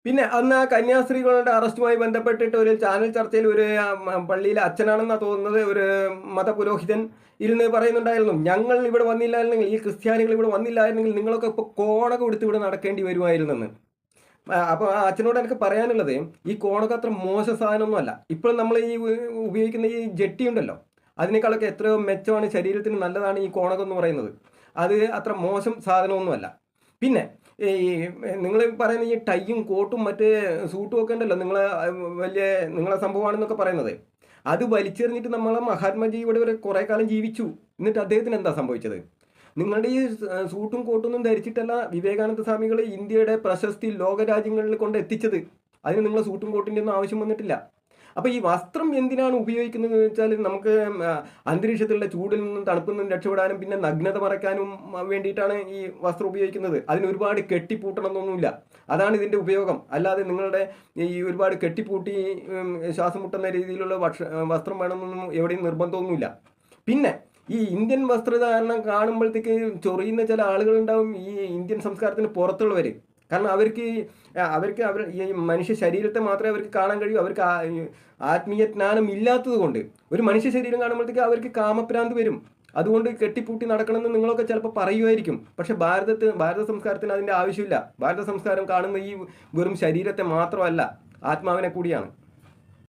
പിന്നെ അന്ന് ആ കന്യാസ്ത്രീകളുടെ അറസ്റ്റുമായി ബന്ധപ്പെട്ടിട്ട് ഒരു ചാനൽ ചർച്ചയിൽ ഒരു പള്ളിയിലെ അച്ഛനാണെന്നാണ് തോന്നുന്നത്, ഒരു മതപുരോഹിതൻ ഇരുന്ന് പറയുന്നുണ്ടായിരുന്നു, ഞങ്ങൾ ഇവിടെ വന്നില്ലായിരുന്നെങ്കിൽ, ഈ ക്രിസ്ത്യാനികൾ ഇവിടെ വന്നില്ലായിരുന്നെങ്കിൽ നിങ്ങളൊക്കെ ഇപ്പോൾ കോണകം എടുത്ത് ഇവിടെ നടക്കേണ്ടി വരുമായിരുന്നെന്ന്. അപ്പോൾ ആ അച്ഛനോട് എനിക്ക് പറയാനുള്ളത്, ഈ കോണകം അത്ര മോശം സാധനമൊന്നുമല്ല. ഇപ്പോൾ നമ്മൾ ഈ ഉപയോഗിക്കുന്ന ഈ ജെട്ടി ഉണ്ടല്ലോ, അതിനേക്കാളൊക്കെ എത്രയോ മെച്ചമാണ്, ശരീരത്തിന് നല്ലതാണ് ഈ കോണകം എന്ന് പറയുന്നത്. അത് അത്ര മോശം സാധനമൊന്നുമല്ല. പിന്നെ ഈ നിങ്ങൾ പറയുന്ന ഈ ടൈയും കോട്ടും മറ്റേ സൂട്ടും ഒക്കെ ഉണ്ടല്ലോ, നിങ്ങളെ സംഭവമാണെന്നൊക്കെ പറയുന്നത്, അത് വലിച്ചെറിഞ്ഞിട്ട് നമ്മളെ മഹാത്മാജി ഇവിടെ വരെ കുറേ കാലം ജീവിച്ചു. എന്നിട്ട് അദ്ദേഹത്തിന് എന്താ സംഭവിച്ചത്? നിങ്ങളുടെ ഈ സൂട്ടും കോട്ടൊന്നും ധരിച്ചിട്ടല്ല വിവേകാനന്ദ സ്വാമികൾ ഇന്ത്യയുടെ പ്രശസ്തി ലോകരാജ്യങ്ങളിൽ കൊണ്ട് എത്തിച്ചത്. അതിന് നിങ്ങൾ സൂട്ടും കോട്ടിൻ്റെ ഒന്നും ആവശ്യം വന്നിട്ടില്ല. അപ്പോൾ ഈ വസ്ത്രം എന്തിനാണ് ഉപയോഗിക്കുന്നത് എന്ന് വെച്ചാൽ, നമുക്ക് അന്തരീക്ഷത്തിലുള്ള ചൂടിൽ നിന്നും തണുപ്പിൽ നിന്നും രക്ഷപ്പെടാനും പിന്നെ നഗ്നത മറയ്ക്കാനും വേണ്ടിയിട്ടാണ് ഈ വസ്ത്രം ഉപയോഗിക്കുന്നത്. അതിന് ഒരുപാട് കെട്ടിപ്പൂട്ടണമെന്നൊന്നുമില്ല. അതാണ് ഇതിൻ്റെ ഉപയോഗം. അല്ലാതെ നിങ്ങളുടെ ഈ ഒരുപാട് കെട്ടിപ്പൂട്ടി ശ്വാസം മുട്ടുന്ന രീതിയിലുള്ള വസ്ത്രം വേണമെന്നൊന്നും എവിടെയും നിർബന്ധമൊന്നുമില്ല. പിന്നെ ഈ ഇന്ത്യൻ വസ്ത്രധാരണം കാണുമ്പോഴത്തേക്ക് ചൊറിയുന്ന ചില ആളുകളുണ്ടാവും, ഈ ഇന്ത്യൻ സംസ്കാരത്തിന് പുറത്തുള്ളവർ. കാരണം അവർ ഈ മനുഷ്യ ശരീരത്തെ മാത്രമേ അവർക്ക് കാണാൻ കഴിയൂ. അവർക്ക് ആത്മീയ ജ്ഞാനം ഇല്ലാത്തത് കൊണ്ട് ഒരു മനുഷ്യ ശരീരം കാണുമ്പോഴത്തേക്ക് അവർക്ക് കാമഭ്രാന്ത് വരും. അതുകൊണ്ട് കെട്ടിപ്പൂട്ടി നടക്കണമെന്ന് നിങ്ങളൊക്കെ ചിലപ്പോൾ പറയുമായിരിക്കും. പക്ഷെ ഭാരത സംസ്കാരത്തിന് അതിൻ്റെ ആവശ്യമില്ല. ഭാരത സംസ്കാരം കാണുന്ന ഈ വെറും ശരീരത്തെ മാത്രമല്ല, ആത്മാവിനെ കൂടിയാണ്.